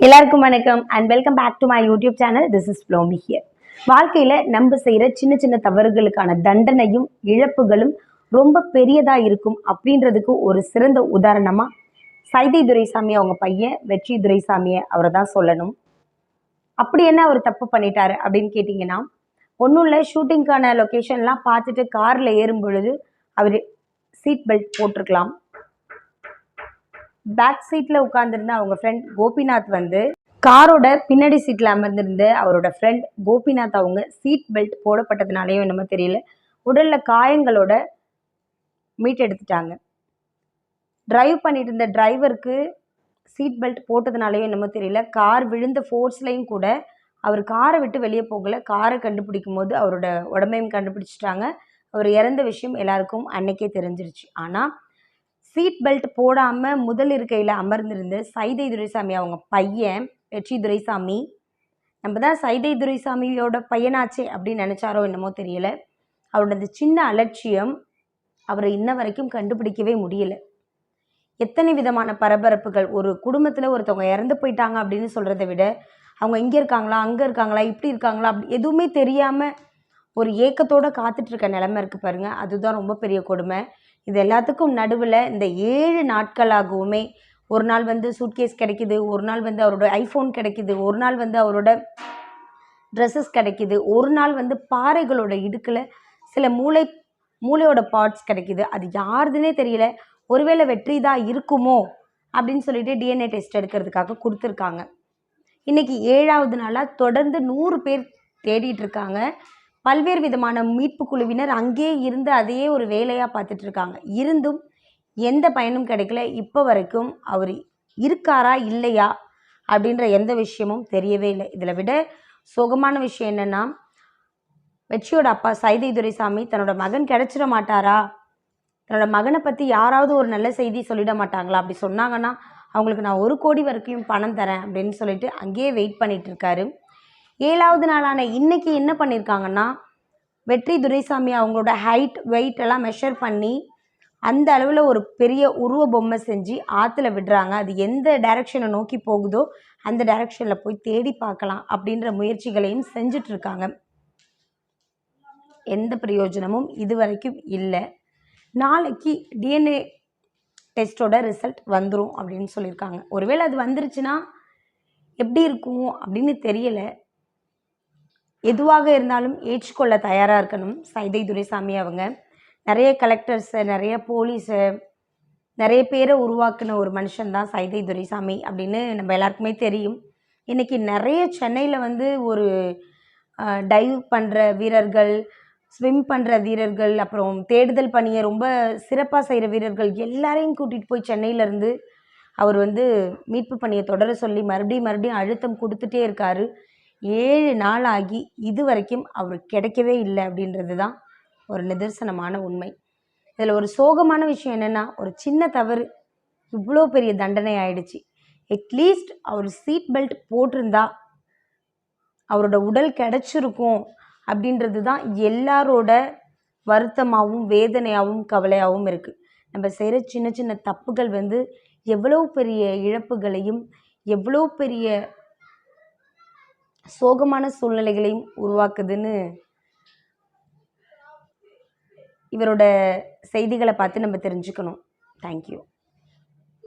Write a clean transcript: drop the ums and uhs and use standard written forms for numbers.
எல்லாருக்கும் வணக்கம் and welcome back to my YouTube channel. This is Flomi here. வாழ்க்கையில் நம்ம செய்கிற சின்ன சின்ன தவறுகளுக்கான தண்டனையும் இழப்புகளும் ரொம்ப பெரியதாக இருக்கும் அப்படின்றதுக்கு ஒரு சிறந்த உதாரணமாக சைதை துரைசாமி அவங்க பையன் வெற்றி துரைசாமியை அவரை தான் சொல்லணும். அப்படி என்ன அவர் தப்பு பண்ணிட்டாரு அப்படின்னு கேட்டிங்கன்னா, ஒன்றும் இல்லை, ஷூட்டிங்க்கான லொக்கேஷன்லாம் பார்த்துட்டு காரில் ஏறும் பொழுது அவர் சீட் பெல்ட் போட்டிருக்கலாம். பேக் சீட்டில் உட்காந்துருந்த அவங்க ஃப்ரெண்ட் கோபிநாத் வந்து காரோட பின்னாடி சீட்டில் அமர்ந்திருந்து அவரோட ஃப்ரெண்ட் கோபிநாத் அவங்க சீட் பெல்ட் போடப்பட்டதுனாலையும் என்னமோ தெரியல, உடலில் காயங்களோட மீட் எடுத்துட்டாங்க. டிரைவ் பண்ணிட்டு இருந்த டிரைவருக்கு சீட் பெல்ட் போட்டதுனாலையும் என்னமோ தெரியல, கார் விழுந்த ஃபோர்ஸ்லையும் கூட அவர் காரை விட்டு வெளியே போகலை. காரை கண்டுபிடிக்கும் போது அவரோட உடம்பையும் கண்டுபிடிச்சிட்டாங்க. அவர் இறந்த விஷயம் எல்லாருக்கும் அன்னைக்கே தெரிஞ்சிருச்சு. ஆனால் சீட் பெல்ட் போடாமல் முதல் இருக்கையில் அமர்ந்திருந்து சைதை துரைசாமி அவங்க பையன் வெற்றி துரைசாமி, நம்ம தான் சைதை துரைசாமியோட பையனாச்சே அப்படின்னு நினச்சாரோ என்னமோ தெரியல, அவரோட அந்த சின்ன அலட்சியம் அவரை இன்ன வரைக்கும் கண்டுபிடிக்கவே முடியல. எத்தனை விதமான பரபரப்புகள், ஒரு குடும்பத்தில் ஒருத்தவங்க இறந்து போயிட்டாங்க அப்படின்னு சொல்கிறத விட அவங்க இங்கே இருக்காங்களா, அங்கே இருக்காங்களா, இப்படி இருக்காங்களா, அப்படி எதுவுமே தெரியாமல் ஒரு ஏக்கத்தோடு காத்துட்ருக்க நிலமை இருக்குது பாருங்கள். அதுதான் ரொம்ப பெரிய கொடுமை. இது எல்லாத்துக்கும் நடுவில் இந்த 7 நாட்களாகவுமே ஒரு நாள் வந்து சூட்கேஸ் கிடைக்கிது, ஒரு நாள் வந்து அவரோட ஐஃபோன் கிடைக்கிது, ஒரு நாள் வந்து அவரோட ட்ரெஸ்ஸஸ் கிடைக்கிது, ஒரு நாள் வந்து பாறைகளோட இடுக்கில் சில மூளையோட பார்ட்ஸ் கிடைக்கிது. அது யாருதுன்னே தெரியல. ஒருவேளை வெற்றி தான் இருக்குமோ அப்படின்னு சொல்லிட்டு டிஎன்ஏ டெஸ்ட் எடுக்கிறதுக்காக கொடுத்துருக்காங்க. இன்றைக்கி 7வது நாளாக தொடர்ந்து 100 பேர் தேடிட்டு இருக்காங்க. பல்வேறு விதமான மீட்பு குழுவினர் அங்கேயே இருந்து அதையே ஒரு வேலையாக பார்த்துட்டு இருக்காங்க. இருந்தும் எந்த பயனும் கிடைக்கல. இப்போ வரைக்கும் அவர் இருக்காரா இல்லையா அப்படின்ற எந்த விஷயமும் தெரியவே இல்லை. இதில் விட சோகமான விஷயம் என்னென்னா, வெற்றியோட அப்பா சைதை துரைசாமி தன்னோட மகன் கிடைச்சிட மாட்டாரா, தன்னோட மகனை பற்றி யாராவது ஒரு நல்ல செய்தி சொல்லிட மாட்டாங்களா, அப்படி சொன்னாங்கன்னா அவங்களுக்கு நான் 1 கோடி வரைக்கும் பணம் தரேன் அப்படின்னு சொல்லிட்டு அங்கேயே வெயிட் பண்ணிகிட்ருக்காரு. 7வது நாளான இன்றைக்கி என்ன பண்ணியிருக்காங்கன்னா, வெற்றி துரைசாமி அவங்களோட ஹைட் வெயிட் எல்லாம் மெஷர் பண்ணி அந்த அளவில் ஒரு பெரிய உருவ பொம்மை செஞ்சு ஆற்றுல விடுறாங்க. அது எந்த டைரக்ஷனை நோக்கி போகுதோ அந்த டைரக்ஷனில் போய் தேடி பார்க்கலாம் அப்படின்ற முயற்சிகளையும் செஞ்சிட்ருக்காங்க. எந்த பிரயோஜனமும் இது வரைக்கும் இல்லை. நாளைக்கு டிஎன்ஏ டெஸ்ட்டோட ரிசல்ட் வந்துடும் அப்படின்னு சொல்லியிருக்காங்க. ஒருவேளை அது வந்துருச்சுன்னா எப்படி இருக்கும் அப்படின்னு தெரியலை. எதுவாக இருந்தாலும் ஏற்றுக்கொள்ள தயாராக இருக்கணும் சைதை துரைசாமி அவங்க. நிறைய கலெக்டர்ஸை, நிறைய போலீஸை, நிறைய பேரை உருவாக்குன ஒரு மனுஷன்தான் சைதை துரைசாமி அப்படின்னு நம்ம எல்லாருக்குமே தெரியும். இன்றைக்கி நிறைய சென்னையில் வந்து ஒரு டைவ் பண்ணுற வீரர்கள், ஸ்விம் பண்ணுற வீரர்கள், அப்புறம் தேடுதல் பணியை ரொம்ப சிறப்பாக செய்கிற வீரர்கள் எல்லாரையும் கூட்டிகிட்டு போய் சென்னையிலேருந்து அவர் வந்து மீட்பு பணியை தொடர சொல்லி மறுபடியும் அழுத்தம் கொடுத்துட்டே இருக்கார். 7 நாள் ஆகி இது வரைக்கும் அவர் கிடைக்கவே இல்லை அப்படின்றது தான் ஒரு நிதர்சனமான உண்மை. இதில் ஒரு சோகமான விஷயம் என்னென்னா, ஒரு சின்ன தவறு இவ்வளோ பெரிய தண்டனை ஆயிடுச்சு. அட்லீஸ்ட் அவர் சீட் பெல்ட் போட்டிருந்தா அவரோட உடல் கிடைச்சிருக்கும் அப்படின்றது தான் எல்லாரோட வருத்தமாகவும் வேதனையாகவும் கவலையாகவும் இருக்குது. நம்ம செய்கிற சின்ன சின்ன தப்புகள் வந்து எவ்வளோ பெரிய இழப்புகளையும் எவ்வளோ பெரிய சோகமான சூழ்நிலைகளையும் உருவாக்குதுன்னு இவரோட செய்திகளை பார்த்து நம்ம தெரிஞ்சுக்கணும். தேங்க்யூ.